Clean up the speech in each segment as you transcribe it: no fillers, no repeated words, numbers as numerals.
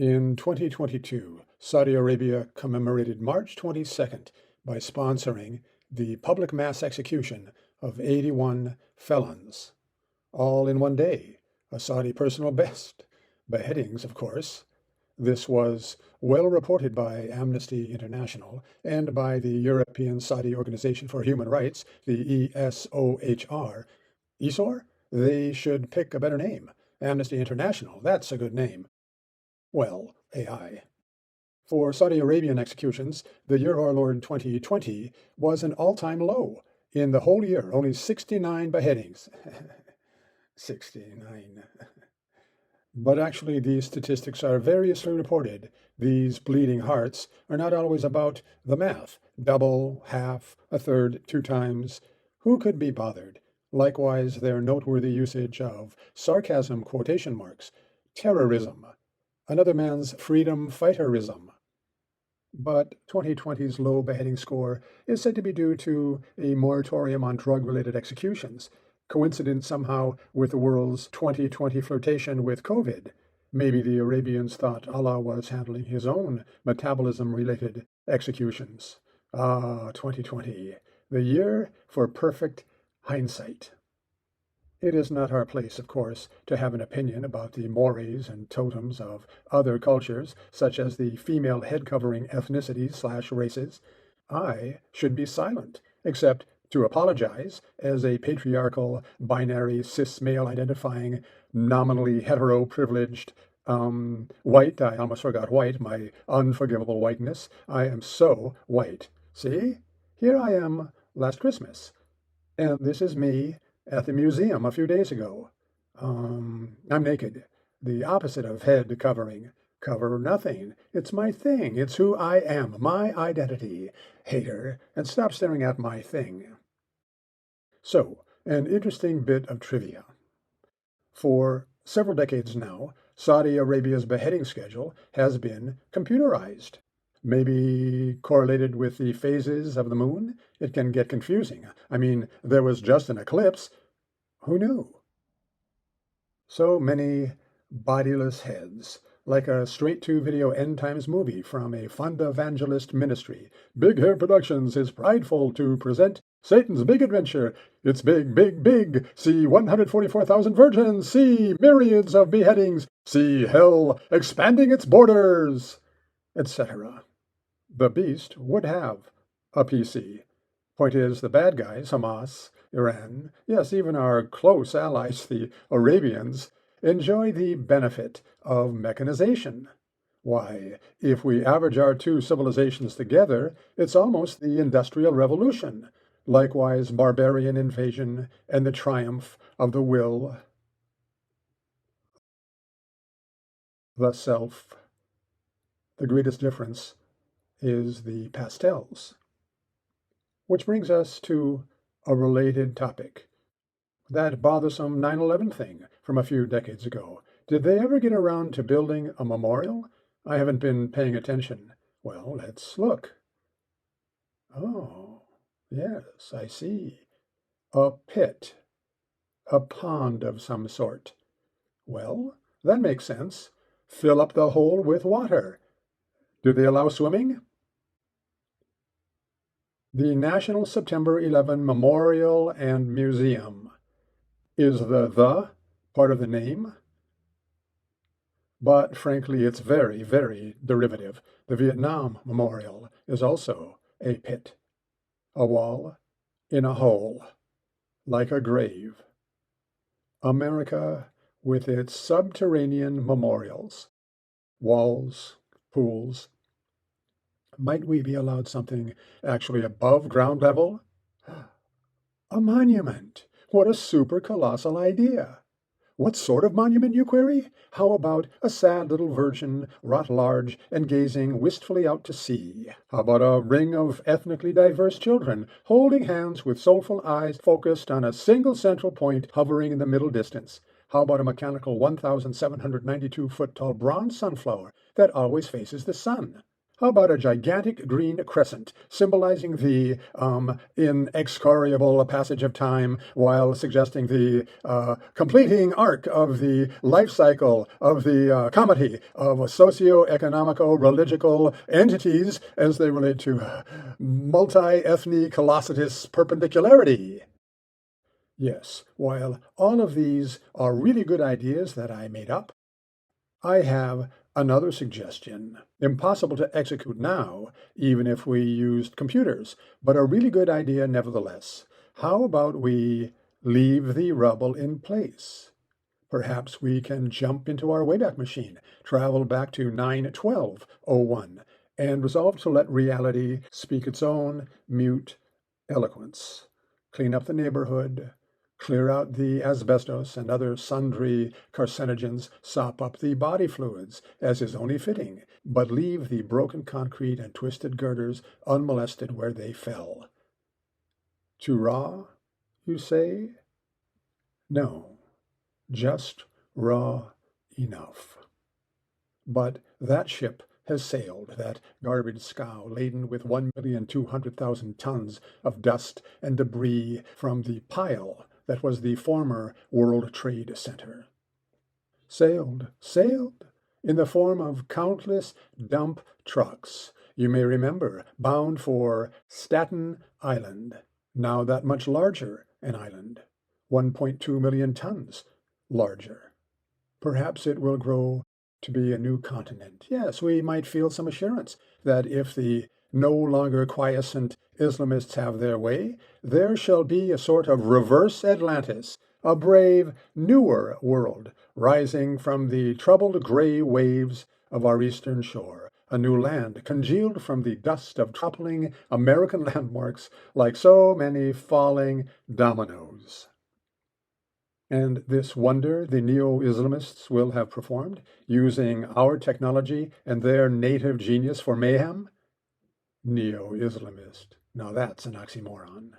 In 2022, Saudi Arabia commemorated March 22nd by sponsoring the public mass execution of 81 felons, all in one day, a Saudi personal best. Beheadings, of course. This was well reported by Amnesty International and by the European Saudi Organization for Human Rights, the ESOHR. ESOR? They should pick a better name. Amnesty International, that's a good name. Well, AI. For Saudi Arabian executions, the year of our Lord 2020 was an all-time low. In the whole year, only 69 beheadings. 69. But actually, these statistics are variously reported. These bleeding hearts are not always about the math. Double, half, a third, two times. Who could be bothered? Likewise, their noteworthy usage of sarcasm quotation marks, terrorism, another man's freedom fighterism. But 2020's low beheading score is said to be due to a moratorium on drug-related executions, coincident somehow with the world's 2020 flirtation with COVID. Maybe the Arabians thought Allah was handling his own metabolism-related executions. 2020, the year for perfect hindsight. It is not our place, of course, to have an opinion about the mores and totems of other cultures, such as the female head-covering ethnicities/races. I should be silent, except to apologize as a patriarchal, binary, cis male identifying, nominally hetero-privileged, white. I almost forgot white, my unforgivable whiteness. I am so white. See? Here I am last Christmas. And this is me at the museum a few days ago. I'm naked, the opposite of head covering. Cover nothing. It's my thing. It's who I am, my identity. Hater, and stop staring at my thing. So, an interesting bit of trivia. For several decades now, Saudi Arabia's beheading schedule has been computerized. Maybe correlated with the phases of the moon? It can get confusing. I mean, there was just an eclipse. Who knew? So many bodiless heads, like a straight-to-video end times movie from a fundavangelist ministry. Big Hair Productions is prideful to present Satan's Big Adventure. It's big, big, big. See 144,000 virgins. See myriads of beheadings. See hell expanding its borders, etc. The beast would have a PC. Point is, the bad guys, Hamas, Iran, yes, even our close allies, the Arabians, enjoy the benefit of mechanization. Why, if we average our two civilizations together, it's almost the Industrial Revolution. Likewise, barbarian invasion and the triumph of the will, the self. The greatest difference is the pastels. Which brings us to a related topic. That bothersome 9/11 thing from a few decades ago. Did they ever get around to building a memorial? I haven't been paying attention. Well, let's look. Oh, yes, I see. A pit. A pond of some sort. Well, that makes sense. Fill up the hole with water. Do they allow swimming? The National September 11 Memorial and Museum. Is the part of the name? But frankly, it's very, very derivative. The Vietnam Memorial is also a pit, a wall in a hole, like a grave. America with its subterranean memorials, walls, pools. Might we be allowed something actually above ground level? A monument. What a super colossal idea. What sort of monument, you query? How about a sad little virgin, wrought large and gazing wistfully out to sea? How about a ring of ethnically diverse children, holding hands with soulful eyes focused on a single central point hovering in the middle distance? How about a mechanical 1,792-foot-tall bronze sunflower that always faces the sun? How about a gigantic green crescent, symbolizing the inexcoriable passage of time, while suggesting the completing arc of the life cycle of the comity of socioeconomoreligical entities as they relate to multiethnicalositous perpendicularity? Yes, while all of these are really good ideas that I made up, I have another suggestion, impossible to execute now, even if we used computers, but a really good idea nevertheless. How about we leave the rubble in place? Perhaps we can jump into our Wayback Machine, travel back to 9/12/01, and resolve to let reality speak its own mute eloquence. Clean up the neighborhood, clear out the asbestos and other sundry carcinogens, sop up the body fluids, as is only fitting, but leave the broken concrete and twisted girders unmolested where they fell. Too raw, you say? No, just raw enough. But that ship has sailed, that garbage scow laden with 1,200,000 tons of dust and debris from the pile that was the former World Trade Center. Sailed in the form of countless dump trucks, you may remember, bound for Staten Island, now that much larger an island, 1.2 million tons larger. Perhaps it will grow to be a new continent. Yes, we might feel some assurance that if the no longer quiescent Islamists have their way, there shall be a sort of reverse Atlantis, a brave, newer world rising from the troubled gray waves of our eastern shore, a new land congealed from the dust of toppling American landmarks like so many falling dominoes. And this wonder the neo-Islamists will have performed, using our technology and their native genius for mayhem? Neo-Islamist. Now that's an oxymoron.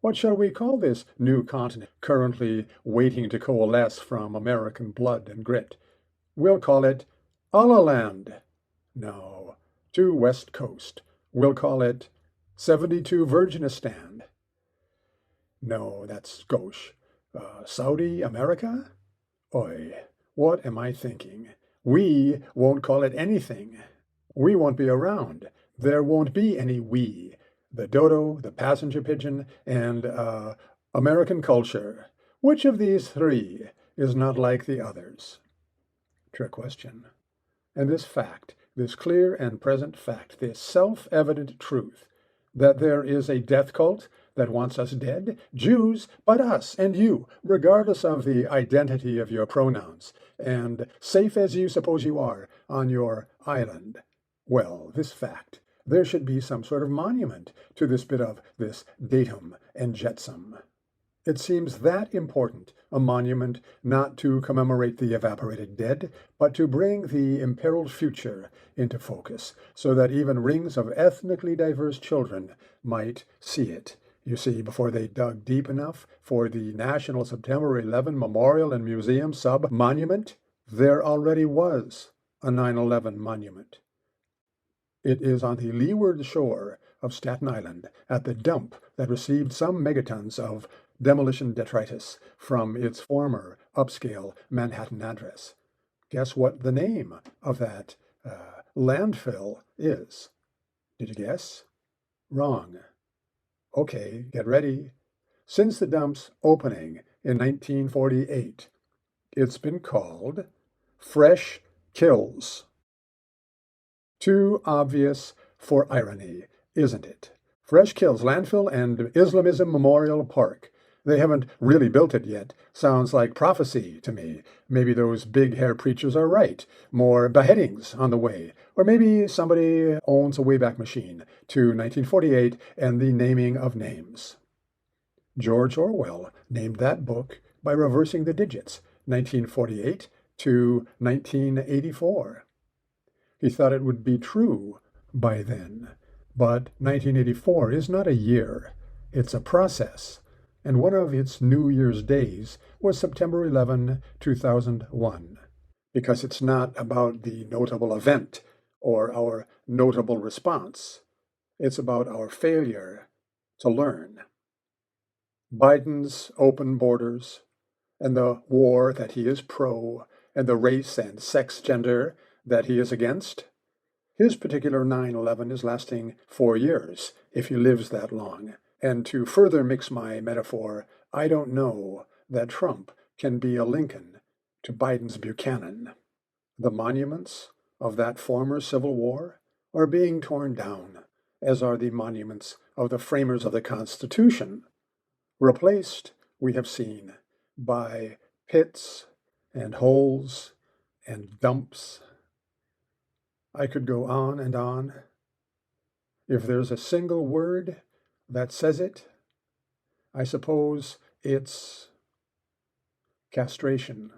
What shall we call this new continent currently waiting to coalesce from American blood and grit? We'll call it Allaland. No, to West Coast. We'll call it 72 Virginistan. No, that's gauche. Saudi America? Oi, what am I thinking? We won't call it anything. We won't be around. There won't be any we. The dodo, the passenger pigeon, and American culture. Which of these three is not like the others? Trick question. And this fact, this clear and present fact, this self-evident truth, that there is a death cult that wants us dead, Jews, but us and you, regardless of the identity of your pronouns, and safe as you suppose you are on your island. Well, this fact, there should be some sort of monument to this bit of this datum and jetsam. It seems that important, a monument not to commemorate the evaporated dead, but to bring the imperiled future into focus, so that even rings of ethnically diverse children might see it. You see, before they dug deep enough for the National September 11 Memorial and Museum sub-monument, there already was a 9/11 monument. It is on the leeward shore of Staten Island, at the dump that received some megatons of demolition detritus from its former upscale Manhattan address. Guess what the name of that landfill is? Did you guess? Wrong. Okay, get ready. Since the dump's opening in 1948, it's been called Fresh Kills. Too obvious for irony, isn't it? Fresh Kills Landfill and Islamism Memorial Park. They haven't really built it yet. Sounds like prophecy to me. Maybe those big-hair preachers are right. More beheadings on the way. Or maybe somebody owns a Wayback Machine to 1948 and the naming of names. George Orwell named that book by reversing the digits, 1948 to 1984. He thought it would be true by then. But 1984 is not a year. It's a process. And one of its New Year's days was September 11, 2001, because it's not about the notable event, or our notable response. It's about our failure to learn. Biden's open borders and the war that he is pro and the race and sex gender that he is against. His particular 9/11 is lasting 4 years, if he lives that long. And to further mix my metaphor, I don't know that Trump can be a Lincoln to Biden's Buchanan. The monuments of that former Civil War are being torn down, as are the monuments of the framers of the Constitution, replaced, we have seen, by pits and holes and dumps. I could go on and on. If there's a single word that says it, I suppose it's castration.